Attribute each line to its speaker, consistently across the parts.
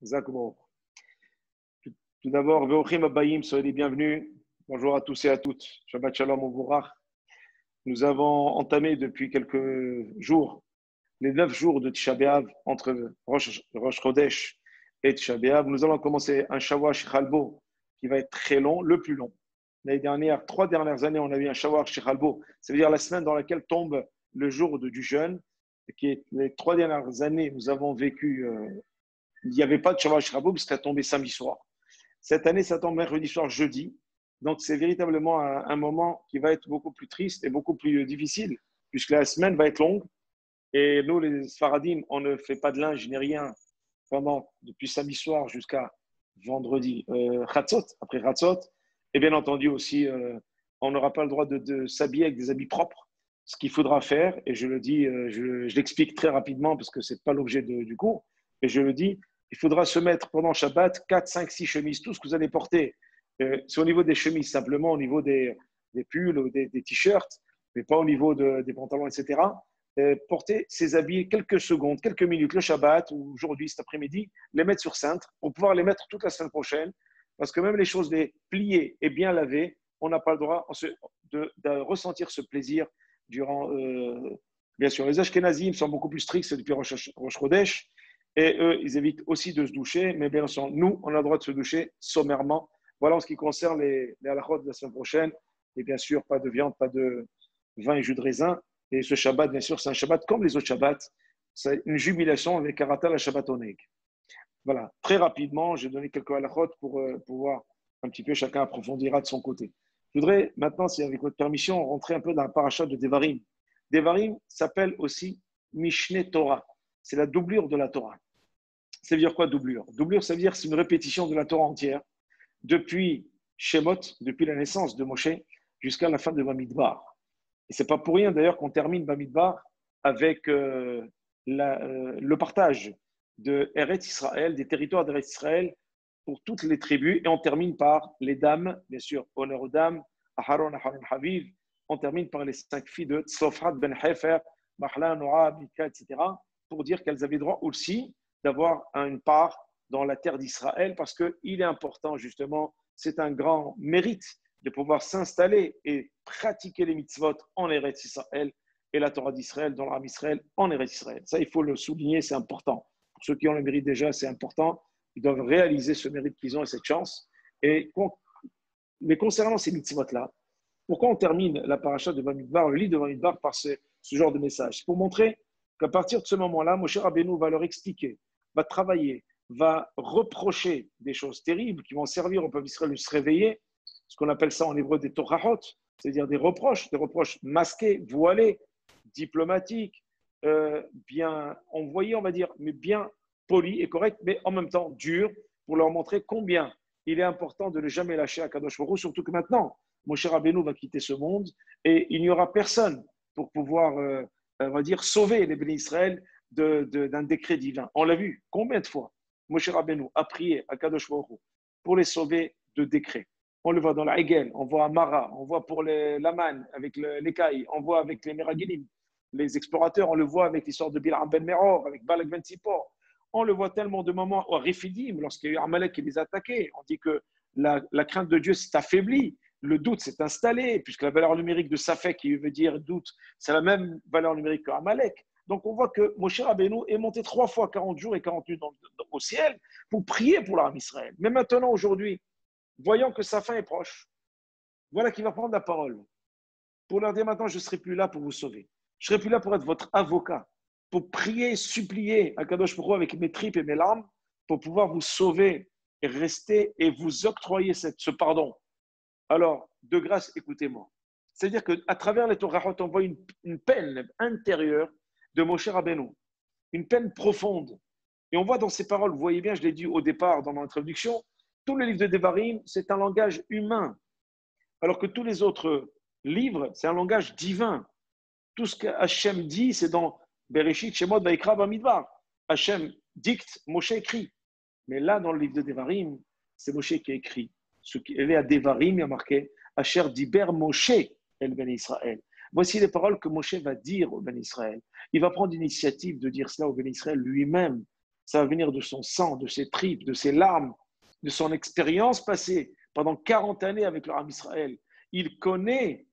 Speaker 1: Exactement. Tout d'abord, Veochim Abayim, soyez les bienvenus. Bonjour à tous et à toutes. Shabbat Shalom Uvorach. Nous avons entamé depuis quelques jours les 9 jours de Tisha B'Av entre Rosh Chodesh et Tisha B'Av. Nous allons commencer un Shavuot Chalbo qui va être très long, le plus long. L'année dernière, 3 dernières années, on a eu un Shavuot Chalbo. Ça veut dire la semaine dans laquelle tombe le jour du jeûne. Les 3 dernières années, nous avons vécu. Il n'y avait pas de Shavuot Chalbo parce qu'elle tombait samedi soir. Cette année, ça tombe mercredi soir, jeudi. Donc, c'est véritablement un moment qui va être beaucoup plus triste et beaucoup plus difficile, puisque la semaine va être longue. Et nous, les Sfaradim, on ne fait pas de linge ni rien depuis samedi soir jusqu'à vendredi Chatzot, après Chatzot. Et bien entendu aussi, on n'aura pas le droit de s'habiller avec des habits propres. Ce qu'il faudra faire, et je le dis, je l'explique très rapidement parce que ce n'est pas l'objet du cours, mais je le dis, il faudra se mettre pendant Shabbat 4, 5, 6 chemises, tout ce que vous allez porter. C'est au niveau des chemises, simplement au niveau des pulls ou des t-shirts, mais pas au niveau des pantalons, etc. Porter ces habits quelques secondes, quelques minutes, le Shabbat ou aujourd'hui, cet après-midi, les mettre sur cintre pour pouvoir les mettre toute la semaine prochaine. Parce que même les choses les pliées et bien lavées, on n'a pas le droit de ressentir ce plaisir durant. Bien sûr, les Ashkenazim sont beaucoup plus stricts depuis Rosh Chodesh. Et eux, ils évitent aussi de se doucher. Mais bien sûr, nous, on a le droit de se doucher sommairement. Voilà en ce qui concerne les halachot de la semaine prochaine. Et bien sûr, pas de viande, pas de vin et jus de raisin. Et ce Shabbat, bien sûr, c'est un Shabbat comme les autres Shabbats. C'est une jubilation avec Karatal à Shabbat Oneg. Voilà, très rapidement, j'ai donné quelques halachot pour pouvoir un petit peu, chacun approfondira de son côté. Je voudrais maintenant, si avec votre permission, rentrer un peu dans la paracha de Devarim. Devarim s'appelle aussi Mishneh Torah. C'est la doublure de la Torah. Ça veut dire quoi, doublure? Doublure, ça veut dire c'est une répétition de la Torah entière, depuis Shemot, depuis la naissance de Moshe, jusqu'à la fin de Bamidbar. Et ce n'est pas pour rien d'ailleurs qu'on termine Bamidbar avec le partage de Eretz Israël, des territoires d'Eretz Israël pour toutes les tribus. Et on termine par les dames, bien sûr, honneur aux dames, Aharon, Aharon, Haviv. On termine par les 5 filles de Tzofrat ben Hefer, Mahla, Noah, Mika, etc. pour dire qu'elles avaient droit aussi d'avoir une part dans la terre d'Israël parce qu'il est important, justement, c'est un grand mérite de pouvoir s'installer et pratiquer les mitzvot en Eretz Israël et la Torah d'Israël dans l'Am Israël en Eretz Israël. Ça, il faut le souligner, c'est important. Pour ceux qui ont le mérite déjà, c'est important. Ils doivent réaliser ce mérite qu'ils ont et cette chance. Mais concernant ces mitzvot-là, pourquoi on termine la paracha de Bamidbar, le livre de Bamidbar, par ce genre de message? C'est pour montrer qu'à partir de ce moment-là, Moshe Rabbeinu va leur expliquer, va travailler, va reprocher des choses terribles qui vont servir au peuple d'Israël de se réveiller, ce qu'on appelle ça en hébreu des torahot, c'est-à-dire des reproches masqués, voilés, diplomatiques, bien envoyés, on va dire, mais bien polis et corrects, mais en même temps durs, pour leur montrer combien il est important de ne jamais lâcher Akadosh Baruch Hu, surtout que maintenant, Moshe Rabbeinu va quitter ce monde et il n'y aura personne pour pouvoir, on va dire, sauver les bénis Israël d'un décret divin. On l'a vu combien de fois Moshe Rabbeinu a prié à Kadosh Baruch Hu pour les sauver de décrets. On le voit dans la Hegel, on voit à Mara, on voit pour l'Aman avec l'Ekaï, on voit avec les Meragilim, les explorateurs, on le voit avec l'histoire de Bilam ben Meror, avec Balak ben Tzipor. On le voit tellement de moments au Rifidim, lorsqu'il y a eu Amalek qui les a attaqués. On dit que la crainte de Dieu s'est affaiblie. Le doute s'est installé, puisque la valeur numérique de Safek, qui veut dire doute, c'est la même valeur numérique que Amalek. Donc on voit que Moshe Rabbeinu est monté 3 fois 40 jours et 40 nuits au ciel pour prier pour l'Armée Israël. Mais maintenant, aujourd'hui, voyant que sa fin est proche, voilà qu'il va prendre la parole pour leur dire maintenant, je ne serai plus là pour vous sauver. Je ne serai plus là pour être votre avocat, pour prier, supplier à Kadosh Baruch Hu avec mes tripes et mes larmes, pour pouvoir vous sauver et rester et vous octroyer ce pardon. Alors, de grâce, écoutez-moi. C'est-à-dire qu'à travers les Torahot, on voit une peine intérieure de Moshe Rabbeinu, une peine profonde. Et on voit dans ces paroles, vous voyez bien, je l'ai dit au départ dans mon introduction, tout le livre de Devarim, c'est un langage humain, alors que tous les autres livres, c'est un langage divin. Tout ce qu'Hachem dit, c'est dans Bereshit, Shemot, Vaikra, Bamidbar. Hachem dicte, Moshe écrit. Mais là, dans le livre de Devarim, c'est Moshe qui a écrit. Elle est à Devarim, il y a marqué Asher Diber Moshe el Ben Israël. Voici les paroles que Moshe va dire au Ben Israël. Il va prendre l'initiative de dire cela au Ben Israël lui-même. Ça va venir de son sang, de ses tripes, de ses larmes, de son expérience passée pendant 40 années avec le Ram Israël. Il connaît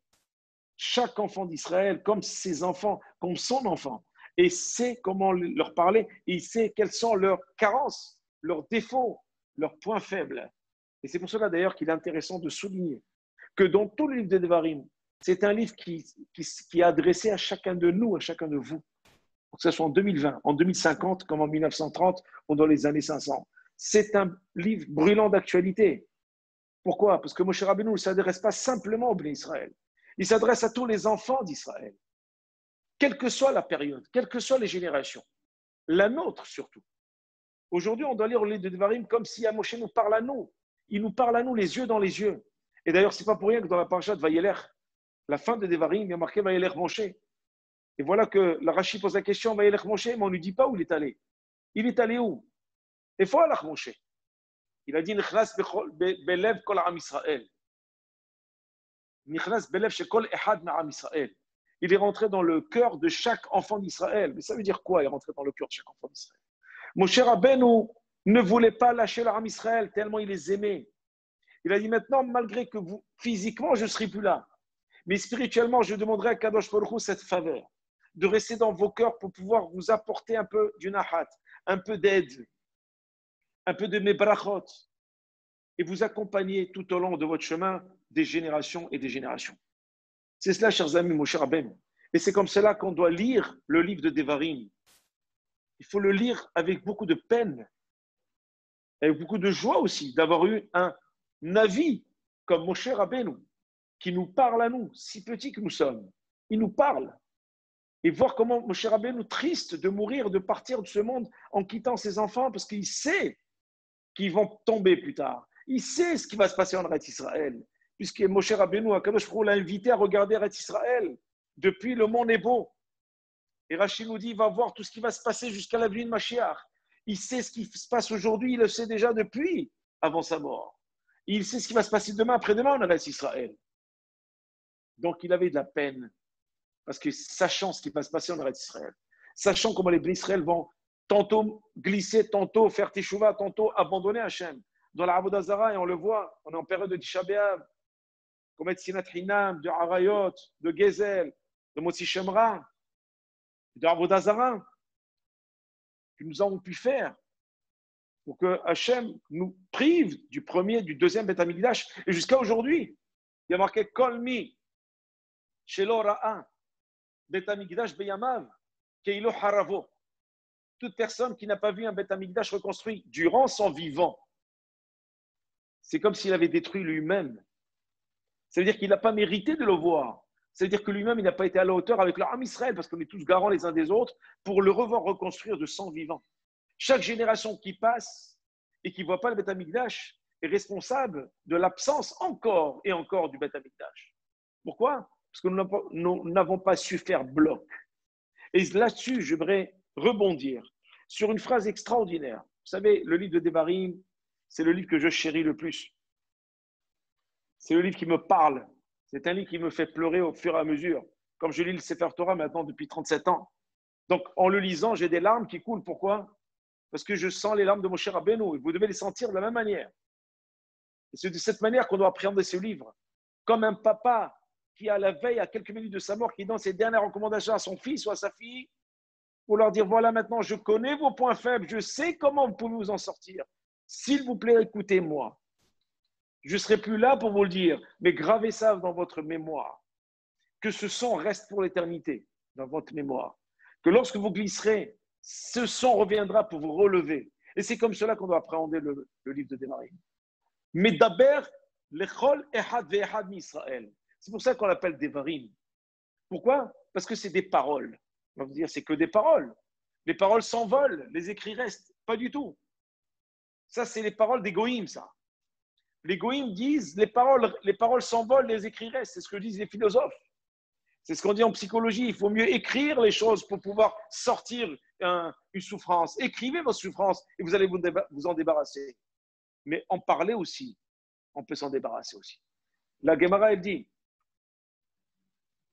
Speaker 1: chaque enfant d'Israël comme ses enfants, comme son enfant, et sait comment leur parler, et il sait quelles sont leurs carences, leurs défauts, leurs points faibles. Et c'est pour cela d'ailleurs qu'il est intéressant de souligner que dans tout le livre de Devarim, c'est un livre qui est adressé à chacun de nous, à chacun de vous. Que ce soit en 2020, en 2050, comme en 1930 ou dans les années 500. C'est un livre brûlant d'actualité. Pourquoi? Parce que Moshe Rabbeinu ne s'adresse pas simplement au Bnei Israël. Il s'adresse à tous les enfants d'Israël, quelle que soit la période, quelles que soient les générations. La nôtre surtout. Aujourd'hui, on doit lire le livre de Devarim comme si Moshe nous parle à nous. Il nous parle à nous les yeux dans les yeux. Et d'ailleurs, ce n'est pas pour rien que dans la paracha de Vayeler, la fin de Devarim, il y a marqué Vayeler Moshe. Et voilà que la Rashi pose la question, Vayeler Moshe, mais on ne lui dit pas où il est allé. Il est allé où? Et voilà Moshe. Il a dit Nichnas belev kol am Israël. Nichnas belev shekol ehad ma'am Israël. Il est rentré dans le cœur de chaque enfant d'Israël. Mais ça veut dire quoi, il est rentré dans le cœur de chaque enfant d'Israël? Moshe Rabbeinu ne voulait pas lâcher l'Am Israël tellement il les aimait. Il a dit maintenant, malgré que vous, physiquement, je ne serai plus là, mais spirituellement, je demanderai à Kadosh Baruch Hu cette faveur de rester dans vos cœurs pour pouvoir vous apporter un peu du nahat, un peu d'aide, un peu de mes brachot, et vous accompagner tout au long de votre chemin des générations et des générations. C'est cela, chers amis, Moshe Rabbeinu. Et c'est comme cela qu'on doit lire le livre de Devarim. Il faut le lire avec beaucoup de peine, avec beaucoup de joie aussi, d'avoir eu un avis comme Moshe Rabbeinu, qui nous parle à nous, si petits que nous sommes. Il nous parle. Et voir comment Moshe Rabbeinu, triste de mourir, de partir de ce monde en quittant ses enfants, parce qu'il sait qu'ils vont tomber plus tard. Il sait ce qui va se passer en Eretz Israël, puisque Moshe Rabbeinu, Akadosh Baruch Hu l'a invité à regarder Eretz Israël depuis le mont Nebo. Et Rachid nous dit, il va voir tout ce qui va se passer jusqu'à la venue de Mashiach. Il sait ce qui se passe aujourd'hui, il le sait déjà depuis, avant sa mort. Il sait ce qui va se passer demain, après-demain en Eretz Israël. Donc il avait de la peine, parce que sachant ce qui va se passer en Eretz Israël, sachant comment les Bnei Israël vont tantôt glisser, tantôt faire teshuva, tantôt abandonner Hachem. Dans la Avodah Zarah, et on le voit, on est en période de Tisha B'Av, comme Sinat Hinam, de Arayot, de Gezel, de Motzi Shemra, de Avodah Zarah, que nous avons pu faire pour que Hachem nous prive du premier, du deuxième Beth Amikdash. Et jusqu'à aujourd'hui, il y a marqué Kolmi, Shelo Ra'a, Beth Amikdash Beyamav, Keilo Haravo. Toute personne qui n'a pas vu un Beth Amikdash reconstruit durant son vivant, c'est comme s'il avait détruit lui-même. Ça veut dire qu'il n'a pas mérité de le voir. Ça veut dire que lui-même, il n'a pas été à la hauteur avec l'Am Israël, parce qu'on est tous garants les uns des autres, pour le revoir reconstruire de son vivant. Chaque génération qui passe et qui ne voit pas le Beth Amikdash est responsable de l'absence encore et encore du Beth Amikdash. Pourquoi? Parce que nous n'avons pas su faire bloc. Et là-dessus, je voudrais rebondir sur une phrase extraordinaire. Vous savez, le livre de Devarim, c'est le livre que je chéris le plus. C'est le livre qui me parle. C'est un livre qui me fait pleurer au fur et à mesure. Comme je lis le Sefer Torah maintenant depuis 37 ans. Donc, en le lisant, j'ai des larmes qui coulent. Pourquoi? Parce que je sens les larmes de Moshe Rabbeinu. Et vous devez les sentir de la même manière. Et c'est de cette manière qu'on doit appréhender ce livre. Comme un papa qui, à la veille, à quelques minutes de sa mort, qui donne ses dernières recommandations à son fils ou à sa fille, pour leur dire, voilà, maintenant, je connais vos points faibles, je sais comment vous pouvez vous en sortir. S'il vous plaît, écoutez-moi. Je ne serai plus là pour vous le dire, mais gravez ça dans votre mémoire. Que ce son reste pour l'éternité dans votre mémoire. Que lorsque vous glisserez, ce son reviendra pour vous relever. Et c'est comme cela qu'on doit appréhender le livre de Devarim. Mais d'abord, l'echol ehad ve'ehad mi-Israël. C'est pour ça qu'on l'appelle Devarim. Pourquoi? Parce que c'est des paroles. On va vous dire, c'est que des paroles. Les paroles s'envolent, les écrits restent. Pas du tout. Ça, c'est les paroles des goïms, ça. Les goïms disent, les paroles s'envolent, les écrits restent. C'est ce que disent les philosophes. C'est ce qu'on dit en psychologie. Il faut mieux écrire les choses pour pouvoir sortir une souffrance. Écrivez vos souffrances et vous allez vous en débarrasser. Mais en parler aussi, on peut s'en débarrasser aussi. La Gemara, elle dit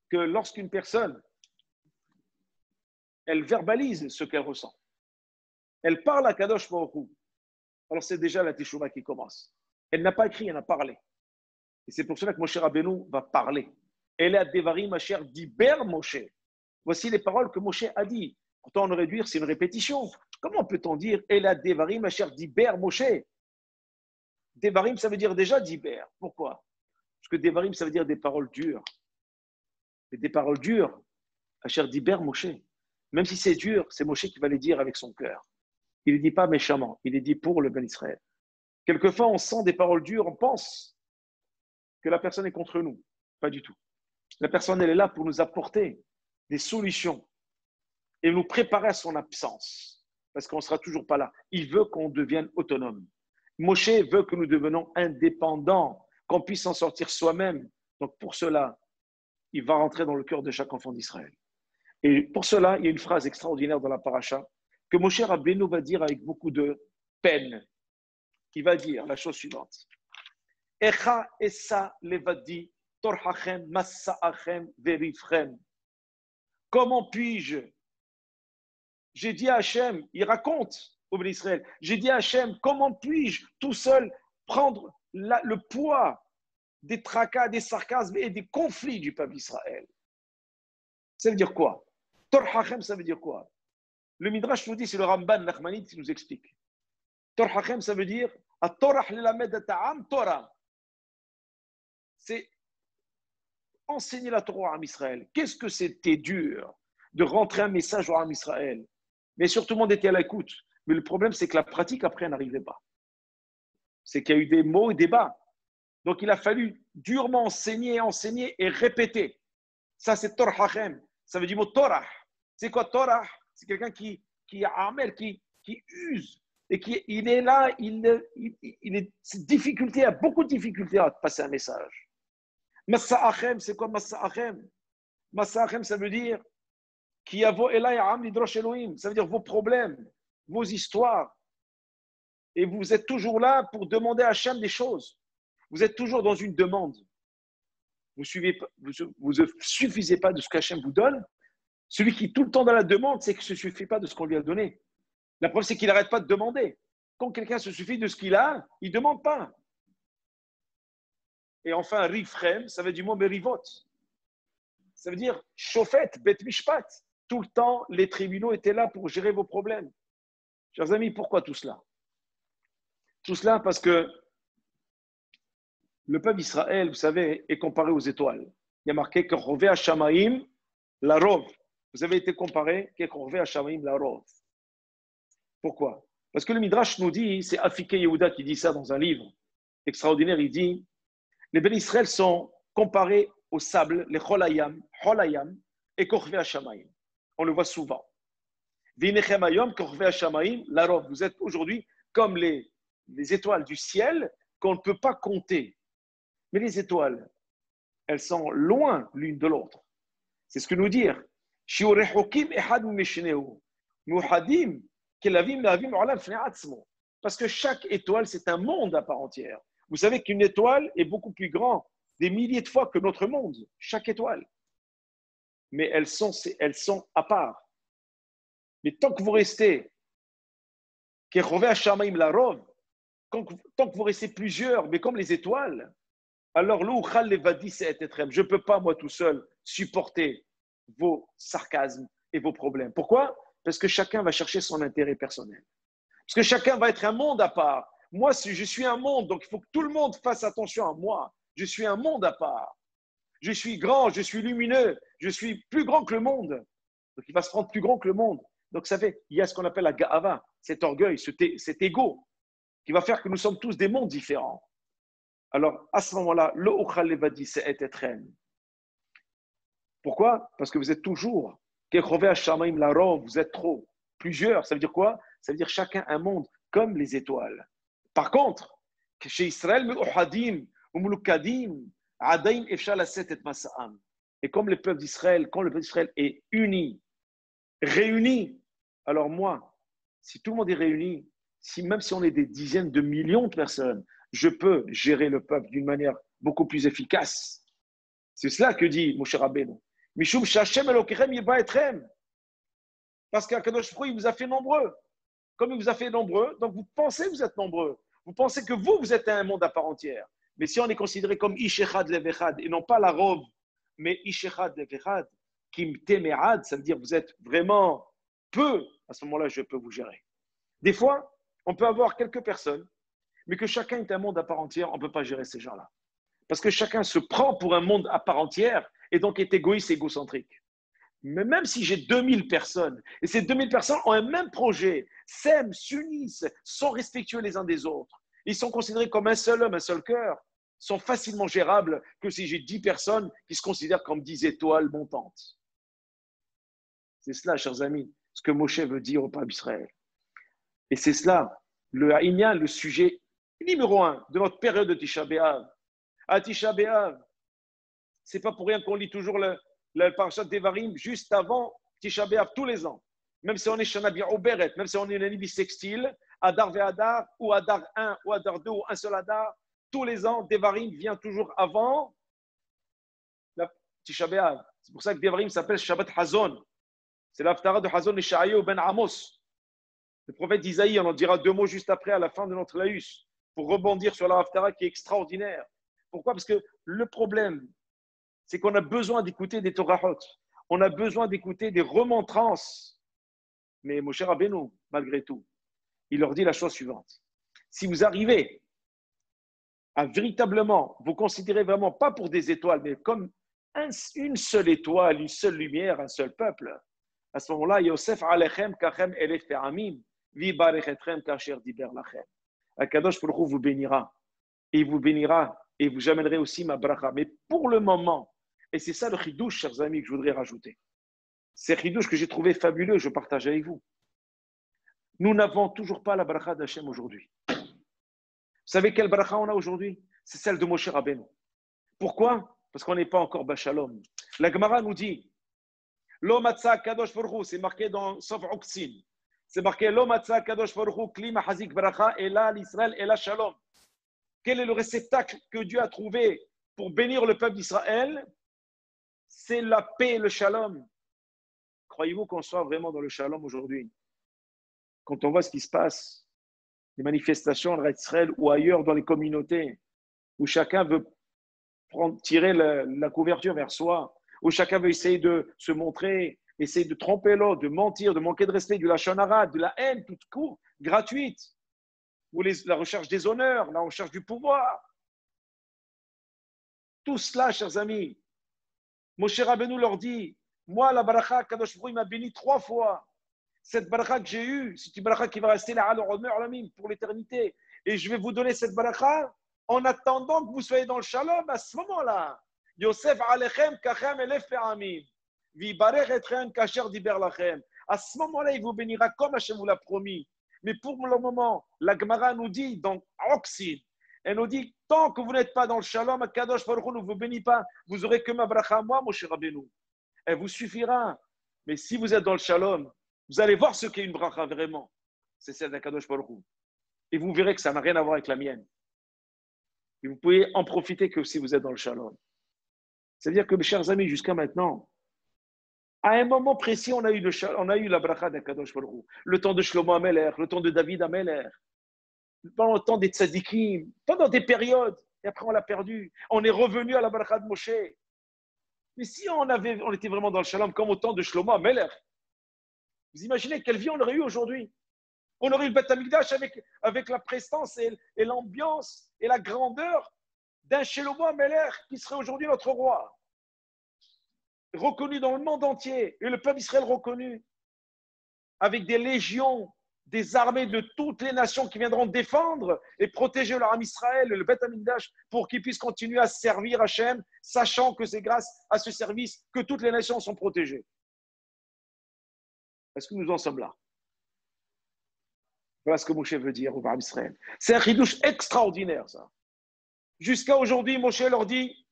Speaker 1: que lorsqu'une personne, elle verbalise ce qu'elle ressent, Elle parle à Kadosh Baruch Hu. Alors c'est déjà la Teshuvah qui commence. Elle n'a pas écrit, elle a parlé. Et c'est pour cela que Moshe Rabbeinu va parler. Elle a Devarim Asher Diber Moshe. Voici les paroles que Moshe a dit. Pourtant, on aurait dû dire, c'est une répétition. Comment peut-on dire Elle a Devarim Asher Diber Moshe? Devarim, ça veut dire déjà Diber. Pourquoi? Parce que Devarim, ça veut dire des paroles dures. Et des paroles dures, Asher Diber Moshe. Même si c'est dur, c'est Moshe qui va les dire avec son cœur. Il ne les dit pas méchamment, il les dit pour le Ben Israël. Quelquefois, on sent des paroles dures, on pense que la personne est contre nous. Pas du tout. La personne, elle est là pour nous apporter des solutions et nous préparer à son absence, parce qu'on ne sera toujours pas là. Il veut qu'on devienne autonome. Moshe veut que nous devenions indépendants, qu'on puisse en sortir soi-même. Donc pour cela, il va rentrer dans le cœur de chaque enfant d'Israël. Et pour cela, il y a une phrase extraordinaire dans la paracha que Moshe Rabbeinu va dire avec beaucoup de peine. Il va dire la chose suivante. Echa essa levadi torhachem massa'achem verifchem. Comment puis-je? J'ai dit à Hachem, il raconte au Ben Israël, j'ai dit à Hachem, comment puis-je tout seul prendre le poids des tracas, des sarcasmes et des conflits du peuple d'Israël? Ça veut dire quoi? Torhachem, ça veut dire quoi? Le Midrash nous dit, c'est le Ramban Nachmanide qui nous explique. Torhachem, ça veut dire Torah. C'est enseigner la Torah à Israël. Qu'est-ce que c'était dur de rentrer un message à Israël? Mais surtout, tout le monde était à l'écoute. Mais le problème, c'est que la pratique, après, n'arrivait pas. C'est qu'il y a eu des mots et des bas. Donc, il a fallu durement enseigner et répéter. Ça, c'est Torhachem. Ça veut dire mot Torah. C'est quoi Torah? C'est quelqu'un qui use. Et il est là, il est difficulté, a beaucoup de difficultés à passer un message. Massa'achem, c'est quoi Massa'achem? Massa'achem, ça veut dire Kiyavo elay am lidrosh Elohim. Ça veut dire vos problèmes, vos histoires. Et vous êtes toujours là pour demander à Hachem des choses. Vous êtes toujours dans une demande. Vous ne suffisez pas de ce qu'Hachem vous donne. Celui qui est tout le temps dans la demande, c'est qu'il ne se suffit pas de ce qu'on lui a donné. La preuve, c'est qu'il n'arrête pas de demander. Quand quelqu'un se suffit de ce qu'il a, il ne demande pas. Et enfin, rifrem, ça veut dire mot merivot. Ça veut dire chauffette, bet mishpat. Tout le temps, les tribunaux étaient là pour gérer vos problèmes. Chers amis, pourquoi tout cela? Tout cela parce que le peuple d'Israël, vous savez, est comparé aux étoiles. Il y a marqué que Rové Hashamaim la Rov. Vous avez été comparé que Rové Hashamaim la Rov. Pourquoi? Parce que le Midrash nous dit, c'est Afike Yehuda qui dit ça dans un livre extraordinaire, il dit, les Ben Israël sont comparés au sable, les Cholayam, et Korve Hashamaim. On le voit souvent. Vinechem Hayom, Korve Hashamaim, la Rov. Vous êtes aujourd'hui comme les étoiles du ciel qu'on ne peut pas compter. Mais les étoiles, elles sont loin l'une de l'autre. C'est ce que nous dit. Parce que chaque étoile, c'est un monde à part entière. Vous savez qu'une étoile est beaucoup plus grande, des milliers de fois que notre monde, chaque étoile. Mais elles sont à part. Mais tant que vous restez, tant que vous restez plusieurs, mais comme les étoiles, alors je ne peux pas, moi tout seul, supporter vos sarcasmes et vos problèmes. Pourquoi? Parce que chacun va chercher son intérêt personnel. Parce que chacun va être un monde à part. Moi, je suis un monde, donc il faut que tout le monde fasse attention à moi. Je suis un monde à part. Je suis grand, je suis lumineux, je suis plus grand que le monde. Donc il va se prendre plus grand que le monde. Donc ça fait, il y a ce qu'on appelle la ga'ava, cet orgueil, cet ego, qui va faire que nous sommes tous des mondes différents. Alors, à ce moment-là, le Uchal Levadi, c'est Etetren. Pourquoi? Parce que vous êtes toujours, vous êtes trop. Plusieurs, ça veut dire quoi? Ça veut dire chacun un monde comme les étoiles. Par contre, chez Israël, et comme le peuple d'Israël, quand le peuple d'Israël est uni, réuni, alors moi, si tout le monde est réuni, même si on est des dizaines de millions de personnes, je peux gérer le peuple d'une manière beaucoup plus efficace. C'est cela que dit Moshe Rabbeinu. Mishum Shashem Elokechem Yeba Etrem. Parce qu'Akadosh Baruch Hu, il vous a fait nombreux. comme il vous a fait nombreux, donc vous pensez que vous êtes nombreux. Vous pensez que vous êtes un monde à part entière. Mais si on est considéré comme Ishechad Levechad, et non pas la robe, mais Ishechad Levechad, Kim Temerad, ça veut dire que vous êtes vraiment peu, à ce moment-là, je peux vous gérer. Des fois, on peut avoir quelques personnes, mais que chacun est un monde à part entière, on ne peut pas gérer ces gens-là. Parce que chacun se prend pour un monde à part entière et donc est égoïste et égocentrique. Mais même si j'ai 2000 personnes, et ces 2000 personnes ont un même projet, s'aiment, s'unissent, sont respectueux les uns des autres, ils sont considérés comme un seul homme, un seul cœur, sont facilement gérables que si j'ai 10 personnes qui se considèrent comme 10 étoiles montantes. C'est cela, chers amis, ce que Moshe veut dire au peuple d'Israël. Et c'est cela, le Haïnyan, le sujet numéro 1 de notre période de Tisha B'Av. À Tisha B'Av, c'est pas pour rien qu'on lit toujours le parashat Devarim juste avant Tisha B'Av tous les ans. Même si on est Shana Oberet, même si on est une année bissextile, Adar Ve'Adar, ou Adar 1, ou Adar 2, ou un seul Adar, tous les ans, Devarim vient toujours avant la Tisha B'Av. C'est pour ça que Devarim s'appelle Shabbat Hazon. C'est l'Haftara de Hazon et Shahayo ben Amos. Le prophète Isaïe, on en dira 2 mots juste après, à la fin de notre laïus, pour rebondir sur la Haftara qui est extraordinaire. Pourquoi? Parce que le problème, c'est qu'on a besoin d'écouter des Torahot. On a besoin d'écouter des remontrances. Mais Moshe Rabbeinu, malgré tout, il leur dit la chose suivante. Si vous arrivez à véritablement vous considérer vraiment pas pour des étoiles, mais comme une seule étoile, une seule lumière, un seul peuple, à ce moment-là, Yosef alechem kachem elef amim, vi barechetchem kasher diber lachem. Akadosh Baruch Hu vous bénira. Et il vous bénira et vous amènerez aussi ma bracha. Mais pour le moment, et c'est ça le chidouche, chers amis, que je voudrais rajouter. C'est le chidouche que j'ai trouvé fabuleux, je partage avec vous. Nous n'avons toujours pas la bracha d'Hachem aujourd'hui. Vous savez quelle bracha on a aujourd'hui? C'est celle de Moshe Rabbeinu. Pourquoi? Parce qu'on n'est pas encore Bachalom. La Gemara nous dit Lo matzah kadosh baruch hu, c'est marqué dans Sof Oksin. C'est marqué Lo matzah kadosh baruch hu, kli mahazik bracha, et là l'Israël et la shalom. Quel est le réceptacle que Dieu a trouvé pour bénir le peuple d'Israël? C'est la paix et le shalom. Croyez-vous qu'on soit vraiment dans le shalom aujourd'hui? Quand on voit ce qui se passe, les manifestations en Israël ou ailleurs dans les communautés, où chacun veut tirer la couverture vers soi, où chacun veut essayer de se montrer, essayer de tromper l'autre, de mentir, de manquer de respect, du lachon hara, de la haine, toute court, gratuite, ou la recherche des honneurs, la recherche du pouvoir. Tout cela, chers amis, Moshe Rabbeinu leur dit, moi, la baraka, Kadosh Baruch Hu m'a béni 3 fois. Cette baraka que j'ai eue, c'est une baraka qui va rester là pour l'éternité. Et je vais vous donner cette baraka en attendant que vous soyez dans le shalom à ce moment-là. Yosef alechem kachem elef pe'amim. Vibarech etchem kasher diber lachem. À ce moment-là, il vous bénira comme Hachem vous l'a promis. Mais pour le moment, la Gemara nous dit dans Oksin, elle nous dit, tant que vous n'êtes pas dans le shalom, Kadosh Baruch Hu ne vous bénit pas, vous n'aurez que ma bracha, moi, Moshe Rabbeinu. Elle vous suffira. Mais si vous êtes dans le shalom, vous allez voir ce qu'est une bracha vraiment. C'est celle d'Akadosh Baruch Hu. Et vous verrez que ça n'a rien à voir avec la mienne. Et vous pouvez en profiter que si vous êtes dans le shalom. C'est-à-dire que, mes chers amis, jusqu'à maintenant, à un moment précis, on a eu la bracha d'Akadosh Baruch Hu. Le temps de Shlomo Amelech, le temps de David Amelech, pendant le temps des tzadikim, pendant des périodes, et après on l'a perdu. On est revenu à la bracha de Moshe. Mais si on était vraiment dans le shalom, comme au temps de Shlomo Amelech, vous imaginez quelle vie on aurait eu aujourd'hui? On aurait eu le Beth Amikdash avec la prestance et l'ambiance et la grandeur d'un Shlomo Amelech qui serait aujourd'hui notre roi. Reconnu dans le monde entier, et le peuple d'Israël reconnu, avec des légions, des armées de toutes les nations qui viendront défendre et protéger leur âme Israël, le Beth Amikdash, pour qu'ils puissent continuer à servir Hachem, sachant que c'est grâce à ce service que toutes les nations sont protégées. Est-ce que nous en sommes là? Voilà ce que Moshe veut dire au peuple d'Israël. C'est un chidouche extraordinaire, ça. Jusqu'à aujourd'hui, Moshe leur dit,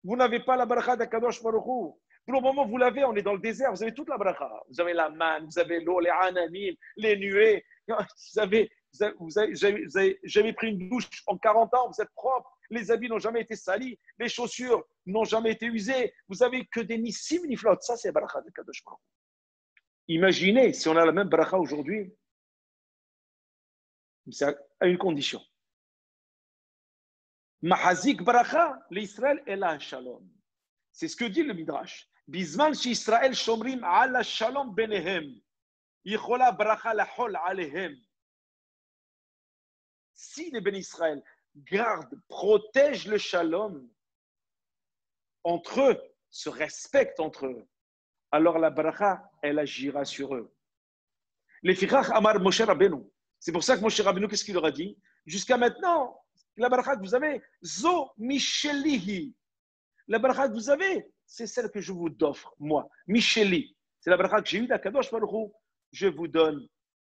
Speaker 1: vous n'avez pas la bracha d'Akadosh Baruch Hu. Pour le moment, vous l'avez, on est dans le désert, vous avez toute la bracha. Vous avez la manne, vous avez l'eau, les ananim, les nuées. Vous avez jamais pris une douche en 40 ans, vous êtes propre. Les habits n'ont jamais été salis, les chaussures n'ont jamais été usées. Vous avez que des nissim niflot. Ça, c'est la bracha d'Akadosh Baruch Hu. Imaginez si on a la même bracha aujourd'hui. C'est à une condition. Mahazik Baracha, l'Israël est la Shalom. C'est ce que dit le Midrash. Bizman shi Israël shomrim ala Shalom benehem. Yichola Baracha lahol alehem. Si les bénis Israël gardent, protègent le Shalom entre eux, se respectent entre eux, alors la Baracha, elle agira sur eux. Les Fichach Amar Moshe Rabbeinu. C'est pour ça que Moshe Rabbeinu, qu'est-ce qu'il leur a dit? Jusqu'à maintenant, la Baracha que vous avez, Zo Michelihi. La Baracha que vous avez, c'est celle que je vous offre, moi. Micheli. C'est la Baracha que j'ai eue d'Akadosh Baruch Hu. Je vous donne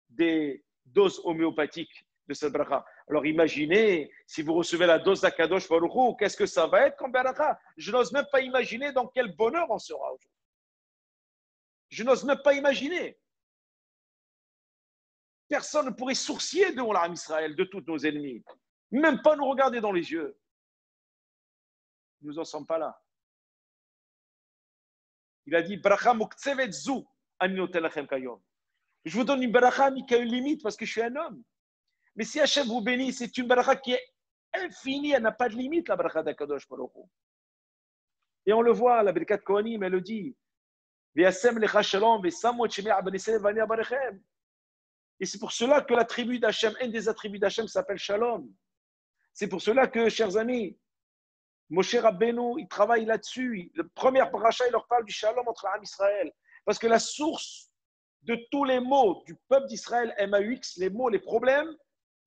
Speaker 1: des doses homéopathiques de cette Baracha. Alors imaginez, si vous recevez la dose d'Akadosh Baruch Hu, qu'est-ce que ça va être comme Baracha? Je n'ose même pas imaginer dans quel bonheur on sera aujourd'hui. Je n'ose même pas imaginer. Personne ne pourrait sourciller devant l'âme Israël de tous nos ennemis. Même pas nous regarder dans les yeux. Nous n'en sommes pas là. Il a dit, Bracha muktsevet zu, ani noten lachem kayom. Je vous donne une baracha qui a une limite parce que je suis un homme. Mais si Hachem vous bénit, c'est une baracha qui est infinie, elle n'a pas de limite, la baracha d'Akadosh Baruch Hu. Et on le voit, la Birkat Kohanim, elle le dit. Et c'est pour cela que l'attribut d'Hachem, un des attributs d'Hachem s'appelle Shalom. C'est pour cela que, chers amis, Moshe Rabbeinu, il travaille là-dessus. Le premier paracha, il leur parle du Shalom entre l'âme Israël. Parce que la source de tous les maux du peuple d'Israël, MAUX, les maux, les problèmes,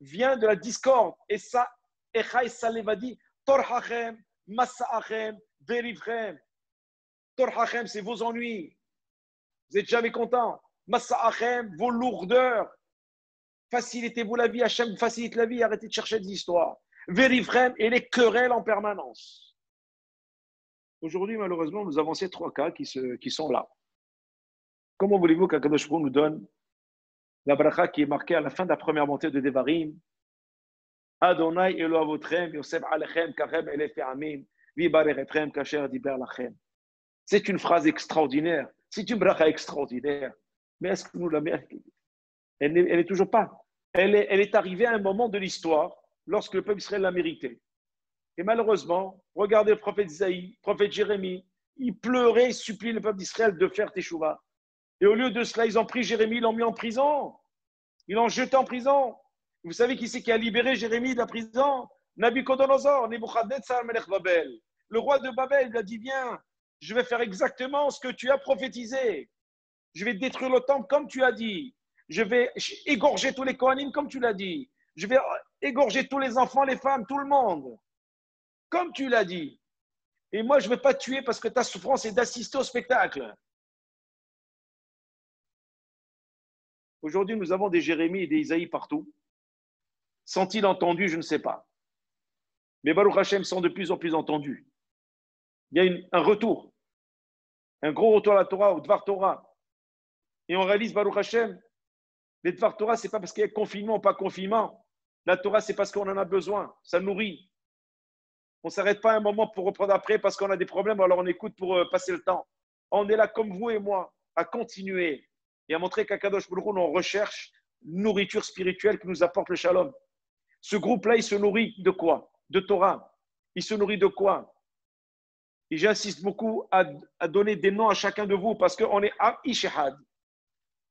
Speaker 1: vient de la discorde. Et ça, Echa et Salevadi, Torhachem, Massa'achem, Verivchem. Torhachem, c'est vos ennuis. Vous n'êtes jamais contents. Massa'achem, vos lourdeurs. Facilitez-vous la vie, Hachem facilite la vie, arrêtez de chercher des histoires. Verivchem et les querelles en permanence. Aujourd'hui, malheureusement, nous avons ces trois cas qui sont là. Comment voulez-vous qu'Akadosh Baruch Hu nous donne la bracha qui est marquée à la fin de la première montée de Devarim? Adonai Elo Avotrem, Yosef Alechem, Kachem Elef Amim, Vibarechem, Kacher Diber Lachem. C'est une phrase extraordinaire. C'est une bracha extraordinaire. Mais est-ce que nous la méritons? Elle n'est toujours pas. Elle est arrivée à un moment de l'histoire lorsque le peuple Israël l'a mérité. Et malheureusement, regardez le prophète Isaïe, le prophète Jérémie, ils pleuraient, ils suppliaient le peuple d'Israël de faire Teshuvah. Et au lieu de cela, ils ont pris Jérémie, ils l'ont mis en prison. Ils l'ont jeté en prison. Vous savez qui c'est qui a libéré Jérémie de la prison? Nabuchodonosor, Nebuchadnezzar Melech Babel. Le roi de Babel, il a dit, viens, je vais faire exactement ce que tu as prophétisé. Je vais détruire le temple comme tu as dit. Je vais égorger tous les Kohanim comme tu l'as dit. Je vais égorger tous les enfants, les femmes, tout le monde. Comme tu l'as dit. Et moi, je ne vais pas tuer parce que ta souffrance est d'assister au spectacle. Aujourd'hui, nous avons des Jérémie et des Isaïe partout. Sont-ils entendus? Je ne sais pas. Mais Baruch Hashem sont de plus en plus entendus. Il y a un retour. Un gros retour à la Torah, au Dvar Torah. Et on réalise, Baruch Hashem, les Dvar Torah, ce n'est pas parce qu'il y a confinement ou pas confinement. La Torah, c'est parce qu'on en a besoin. Ça nourrit. On ne s'arrête pas un moment pour reprendre après parce qu'on a des problèmes, alors on écoute pour passer le temps. On est là comme vous et moi, à continuer et à montrer qu'Akadosh Baruch Hu, on recherche nourriture spirituelle qui nous apporte le shalom. Ce groupe-là, il se nourrit de quoi? De Torah. Il se nourrit de quoi? Et j'insiste beaucoup à donner des noms à chacun de vous parce qu'on est Am Ishehad.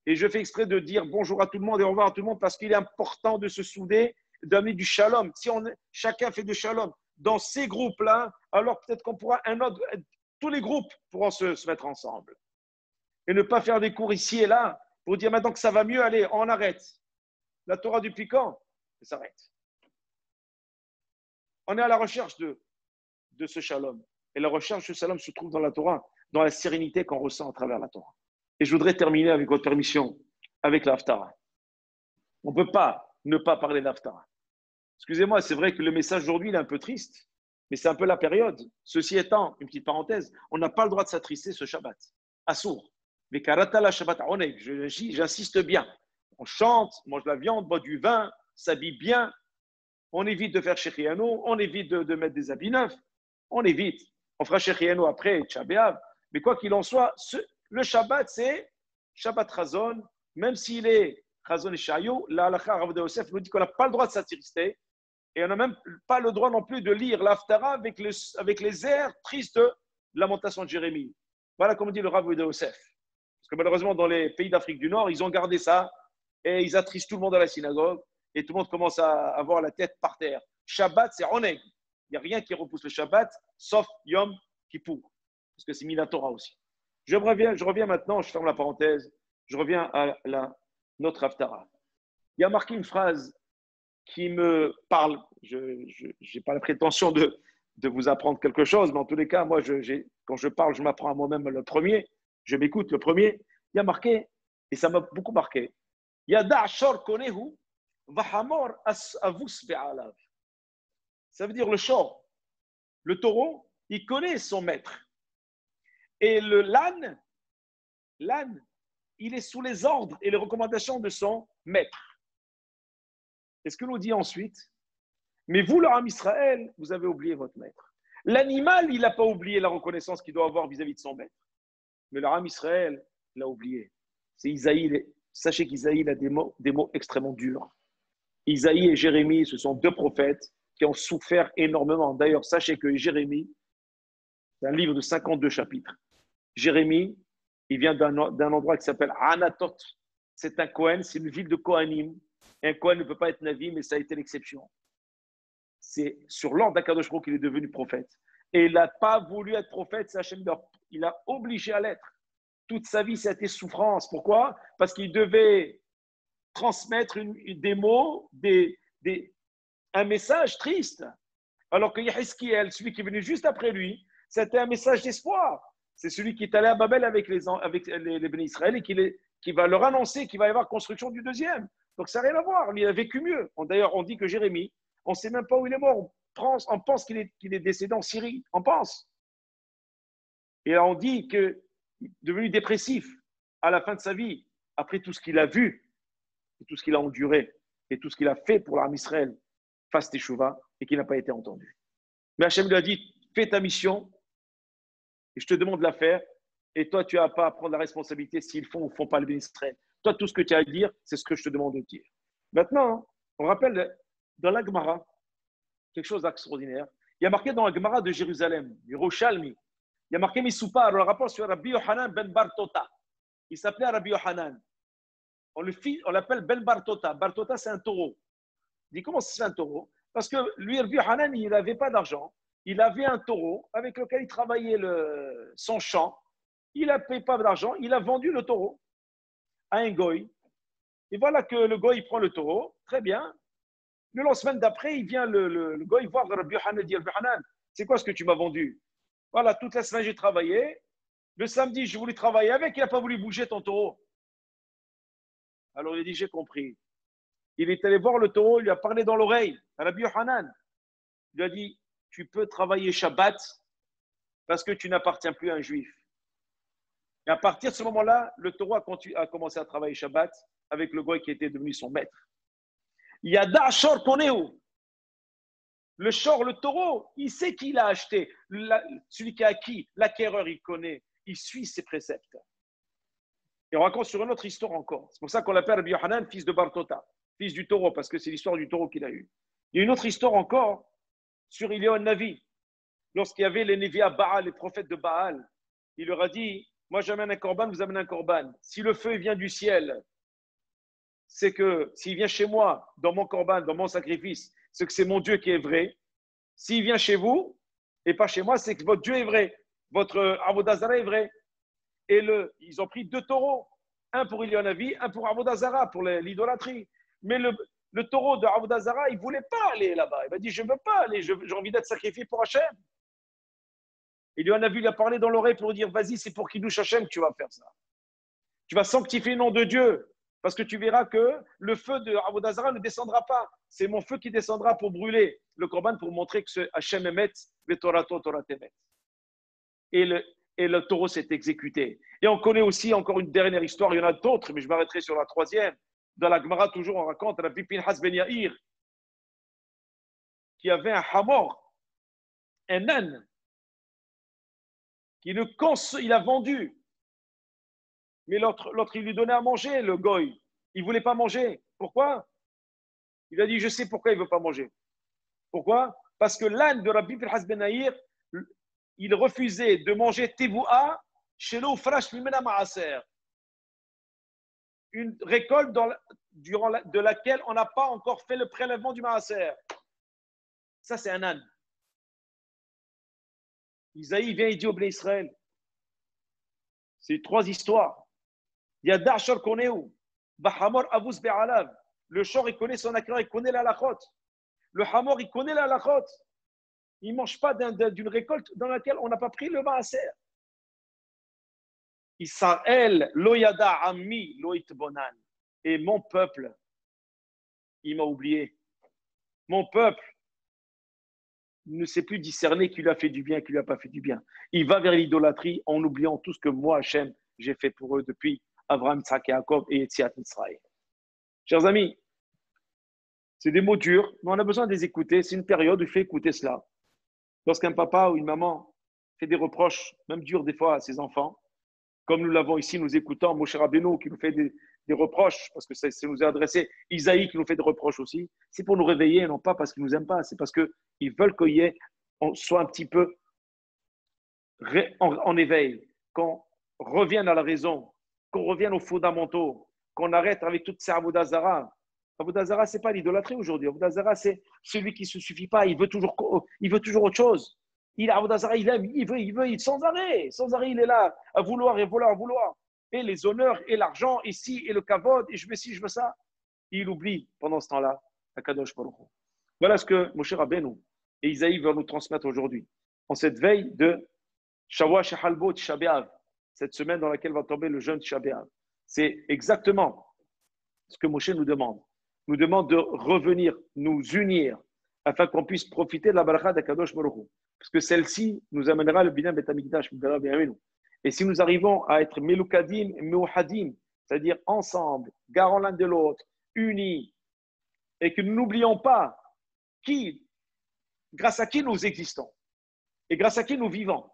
Speaker 1: Et je fais exprès de dire bonjour à tout le monde et au revoir à tout le monde parce qu'il est important de se souder, d'amener du shalom. Si chacun fait du shalom dans ces groupes-là, alors peut-être qu'on pourra tous les groupes pourront se mettre ensemble. Et ne pas faire des cours ici et là pour dire maintenant que ça va mieux, allez, on arrête. La Torah depuis quand? Ça s'arrête. On est à la recherche de ce shalom. Et la recherche de ce shalom se trouve dans la Torah, dans la sérénité qu'on ressent à travers la Torah. Et je voudrais terminer avec votre permission, avec l'Haftara. On ne peut pas ne pas parler d'Haftara. Excusez-moi, c'est vrai que le message aujourd'hui il est un peu triste, mais c'est un peu la période. Ceci étant, une petite parenthèse, on n'a pas le droit de s'attrister ce Shabbat. Assour. Mais karata la Shabbat oneg, j'insiste bien. On chante, mange de la viande, boit du vin, s'habille bien. On évite de faire Shechianu, on évite de mettre des habits neufs. On évite. On fera Shechianu après, Tcha B'Av. Mais quoi qu'il en soit, le Shabbat, c'est Shabbat Chazon, même s'il est Chazon et Shayo, la halakha Rav Yehuda Yosef nous dit qu'on n'a pas le droit de s'attrister et on n'a même pas le droit non plus de lire l'Haftara avec les airs tristes de lamentation de Jérémie. Voilà comme dit le Rav Yehuda Yosef. Parce que malheureusement, dans les pays d'Afrique du Nord, ils ont gardé ça et ils attristent tout le monde à la synagogue et tout le monde commence à avoir la tête par terre. Shabbat, c'est Oneg. Il n'y a rien qui repousse le Shabbat, sauf Yom Kippour. Parce que c'est mis la Torah aussi. Je reviens maintenant, je ferme la parenthèse, je reviens à notre Haftara. Il y a marqué une phrase qui me parle. Je n'ai pas la prétention de vous apprendre quelque chose, mais en tous les cas, moi, quand je parle, je m'apprends à moi-même le premier. Je m'écoute le premier. Il y a marqué, et ça m'a beaucoup marqué, Yada shor konehu vahamor avus be'alav. Ça veut dire le shor, le taureau, il connaît son maître. Et l'âne, il est sous les ordres et les recommandations de son maître. Et ce que nous dit ensuite, mais vous, le Ham Israël, vous avez oublié votre maître. L'animal, il n'a pas oublié la reconnaissance qu'il doit avoir vis-à-vis de son maître. Mais le Ham Israël l'a oublié. C'est Isaïe. Sachez qu'Isaïe a des mots extrêmement durs. Isaïe et Jérémie, ce sont deux prophètes qui ont souffert énormément. D'ailleurs, sachez que Jérémie, c'est un livre de 52 chapitres. Jérémie, il vient d'un endroit qui s'appelle Anatot. C'est un Kohen, c'est une ville de Kohanim. Un Kohen ne peut pas être Navi, mais ça a été l'exception. C'est sur l'ordre d'Akadosh Baruch qu'il est devenu prophète. Et il n'a pas voulu être prophète, c'est Hachem, il a obligé à l'être. Toute sa vie, ça a été souffrance. Pourquoi? Parce qu'il devait transmettre des mots, un message triste. Alors que Yehezkiel, celui qui est venu juste après lui, c'était un message d'espoir. C'est celui qui est allé à Babel avec les Béné Israël et qui va leur annoncer qu'il va y avoir construction du deuxième. Donc ça n'a rien à voir. Lui, il a vécu mieux. D'ailleurs, on dit que Jérémie, on ne sait même pas où il est mort. On pense qu'il est décédé en Syrie. On pense. Et on dit qu'il est devenu dépressif à la fin de sa vie, après tout ce qu'il a vu, et tout ce qu'il a enduré, et tout ce qu'il a fait pour l'armée Israël face Teshuvah, et qui n'a pas été entendu. Mais Hachem lui a dit, fais ta mission, et je te demande de la faire, et toi, tu n'as pas à prendre la responsabilité s'ils font ou ne font pas le Béné Israël. Toi, tout ce que tu as à dire, c'est ce que je te demande de dire. Maintenant, on rappelle dans la Gemara, quelque chose d'extraordinaire. Il y a marqué dans la Gemara de Jérusalem, du Yerushalmi, il y a marqué Missoupar, le rapport sur Rabbi Yohanan ben Bartota. Il s'appelait Rabbi Yohanan. On l'appelle Ben Bartota. Bartota, c'est un taureau. Il dit, comment c'est un taureau? Parce que lui, Rabbi Yohanan, il n'avait pas d'argent. Il avait un taureau avec lequel il travaillait son champ. Il n'a payé pas d'argent. Il a vendu le taureau à un goy. Et voilà que le goy, il prend le taureau. Très bien. La semaine d'après, il vient le goy voir Rabbi Yohanan et dit, Rabbi Yohanan, c'est quoi ce que tu m'as vendu? Voilà, toute la semaine, j'ai travaillé. Le samedi, je voulais travailler avec. Il n'a pas voulu bouger ton taureau. Alors, il a dit, j'ai compris. Il est allé voir le taureau, il lui a parlé dans l'oreille. Rabbi Yohanan, il lui a dit, tu peux travailler Shabbat parce que tu n'appartiens plus à un juif. Et à partir de ce moment-là, le taureau a commencé à travailler Shabbat avec le goy qui était devenu son maître. Yada Shor Poneu. Le taureau, il sait qui l'a acheté. Celui qui a acquis, l'acquéreur, il connaît. Il suit ses préceptes. Et on raconte sur une autre histoire encore. C'est pour ça qu'on l'appelle Rabbi Yohanan, fils de Bartota, fils du taureau, parce que c'est l'histoire du taureau qu'il a eu. Il y a une autre histoire encore sur Eliyahu Navi. Lorsqu'il y avait les Névi à Baal, les prophètes de Baal, il leur a dit, moi j'amène un korban, vous amenez un korban. Si le feu vient du ciel, c'est que s'il vient chez moi, dans mon korban, dans mon sacrifice, c'est que c'est mon Dieu qui est vrai. S'il vient chez vous et pas chez moi, c'est que votre Dieu est vrai. Votre Avodah Zarah est vrai. Et ils ont pris 2 taureaux. Un pour Eliyahu Navi, un pour Avodah Zarah, pour l'idolâtrie. Mais le taureau de Avodah Zarah, il ne voulait pas aller là-bas. Il m'a dit, je ne veux pas aller, j'ai envie d'être sacrifié pour Hachem. Eliyahu Navi lui a parlé dans l'oreille pour dire, vas-y, c'est pour Kiddush Hachem que tu vas faire ça. Tu vas sanctifier le nom de Dieu. Parce que tu verras que le feu de Avodah Zarah ne descendra pas. C'est mon feu qui descendra pour brûler le korban, pour montrer que ce Hachem Emet, Vetorato Torah Temet. Et le taureau s'est exécuté. Et on connaît aussi encore une dernière histoire, il y en a d'autres, mais je m'arrêterai sur la 3e. Dans la Gemara, toujours, on raconte Rabbi Pinhas ben Yair, qui avait un hamor, un âne, il a vendu. Mais l'autre, il lui donnait à manger, le goy. Il ne voulait pas manger. Pourquoi? Il a dit, je sais pourquoi il ne veut pas manger. Pourquoi? Parce que l'âne de Rabbi Pinhas Ben Yair, il refusait de manger tevoua chez l'eau fraîche mimena maaser. Une récolte de laquelle on n'a pas encore fait le prélèvement du maaser. Ça, c'est un âne. Isaïe vient et dit au Blé Israël, c'est trois histoires. Il y a Da'shor Koneu, Bahamor Avus Be'alav. Le shor, il connaît son akra, il connaît la lachot. Le hamor, il connaît la lachot. Il ne mange pas d'une récolte dans laquelle on n'a pas pris le maaser. Israël, loyada ami, loit bonan. Et mon peuple, il m'a oublié. Mon peuple ne sait plus discerner qui lui a fait du bien, qui lui a pas fait du bien. Il va vers l'idolâtrie en oubliant tout ce que moi, Hachem, j'ai fait pour eux depuis Abraham, Tzak et Jacob et Yetziat Mitzrayim. Chers amis, c'est des mots durs, mais on a besoin de les écouter. C'est une période où il faut écouter cela. Lorsqu'un papa ou une maman fait des reproches, même durs des fois à ses enfants, comme nous l'avons ici, nous écoutons Moshe Rabbeinu qui nous fait des reproches, parce que ça nous est adressé, Isaïe qui nous fait des reproches aussi, c'est pour nous réveiller, non pas parce qu'ils ne nous aiment pas, c'est parce qu'ils veulent qu'on soit un petit peu en éveil, qu'on revienne à la raison, qu'on revienne aux fondamentaux, qu'on arrête avec toutes ces Avodazara. Avodazara, ce n'est pas l'idolâtrie aujourd'hui. Avodazara, c'est celui qui ne se suffit pas, il veut toujours autre chose. Avodazara, il aime, il veut, sans arrêt, il est là, à vouloir et vouloir, à vouloir. Et les honneurs, et l'argent, ici, et le kavod, et je veux ci, je veux ça. Et il oublie, pendant ce temps-là, Akadosh Baruch Hu. Voilà ce que Moshe Rabbeinu et Isaïe veulent nous transmettre aujourd'hui, en cette veille de Shavua Shehalbo Tisha B'Av, cette semaine dans laquelle va tomber le jeûne Tisha B'Av. C'est exactement ce que Moshe nous demande. Nous demande de revenir, nous unir, afin qu'on puisse profiter de la baracha d'Akadosh Baruch Hu. Parce que celle-ci nous amènera le Binyan Bet Hamikdash. Et si nous arrivons à être Melukadim et Meuhadim, c'est-à-dire ensemble, garants l'un de l'autre, unis, et que nous n'oublions pas grâce à qui nous existons, et grâce à qui nous vivons,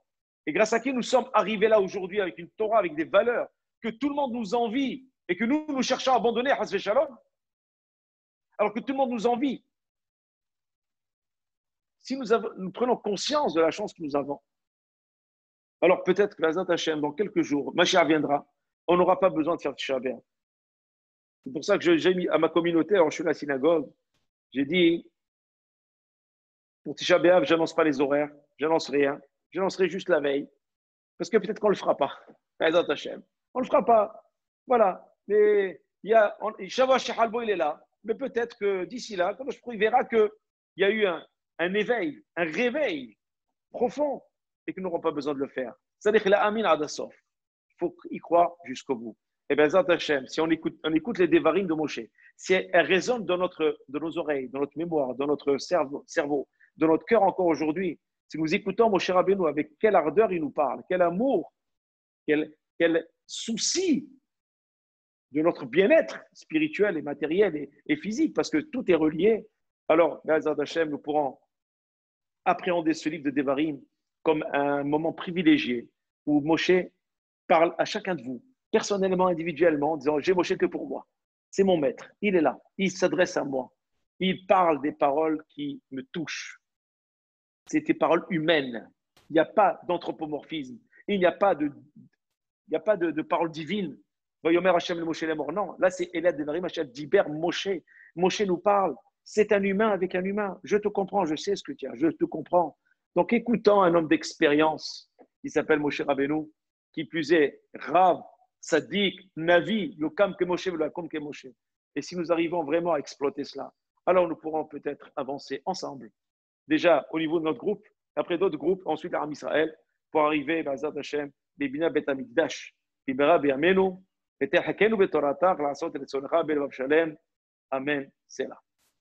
Speaker 1: et grâce à qui nous sommes arrivés là aujourd'hui avec une Torah, avec des valeurs que tout le monde nous envie et que nous cherchons à abandonner, Hasve Shalom, alors que tout le monde nous envie. Si nous prenons conscience de la chance que nous avons, alors peut-être que Bezrat Hashem, dans quelques jours, Mashiach viendra, on n'aura pas besoin de faire Tisha B'Av. C'est pour ça que j'ai mis à ma communauté, alors je suis à la synagogue, j'ai dit, pour Tisha B'Av, je n'annonce pas les horaires, je n'annonce rien, je n'annoncerai juste la veille, parce que peut-être qu'on ne le fera pas. Bezrat Hashem. On ne le fera pas. Voilà. Mais Shavua Shehalbo, il est là. Mais peut-être que d'ici là, quand il verra qu'il y a eu un éveil, un réveil profond et qu'ils n'auront pas besoin de le faire. C'est-à-dire qu'il a Amin Adasof. Il faut y croire jusqu'au bout. Et bien, Zat Hashem, si on écoute les dévarim de Moshe, si elles résonnent dans nos oreilles, dans notre mémoire, dans notre cerveau, dans notre cœur encore aujourd'hui, si nous écoutons Moshe Rabbeinu avec quelle ardeur il nous parle, quel amour, quel souci de notre bien-être spirituel et matériel et physique, parce que tout est relié, alors, Bezrat Hashem, nous pourrons appréhender ce livre de Devarim comme un moment privilégié où Moshe parle à chacun de vous, personnellement, individuellement, en disant « J'ai Moshe que pour moi. C'est mon maître. Il est là. Il s'adresse à moi. Il parle des paroles qui me touchent. C'est des paroles humaines. Il n'y a pas d'anthropomorphisme. Il n'y a pas de paroles divines. Voyomer Hashem le Moshe Lemor. Non, là c'est Elad Devarim Hashem Diber Moshe. Moshe nous parle. C'est un humain avec un humain. Je te comprends, je sais ce que tu as, je te comprends. Donc écoutant un homme d'expérience qui s'appelle Moshe Rabbeinu, qui plus est Rav, Sadiq, Navi, le Kam que Moshe, le Kam que Moshe. Et si nous arrivons vraiment à exploiter cela, alors nous pourrons peut-être avancer ensemble. Déjà au niveau de notre groupe, après d'autres groupes, ensuite l'Aram Israël, pour arriver, Bezrat Hashem, Bibina Bet Hamikdash, Bibera Be'amenu, Betehakenu Betorata, Glasot et Sonra, Belvav Shalem. Amen. C'est là.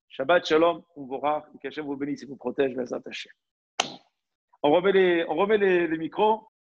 Speaker 1: Shabbat Shalom, on vous rare, que Hashem vous bénisse et vous protège, Bezrat Hashem. On remet les micros.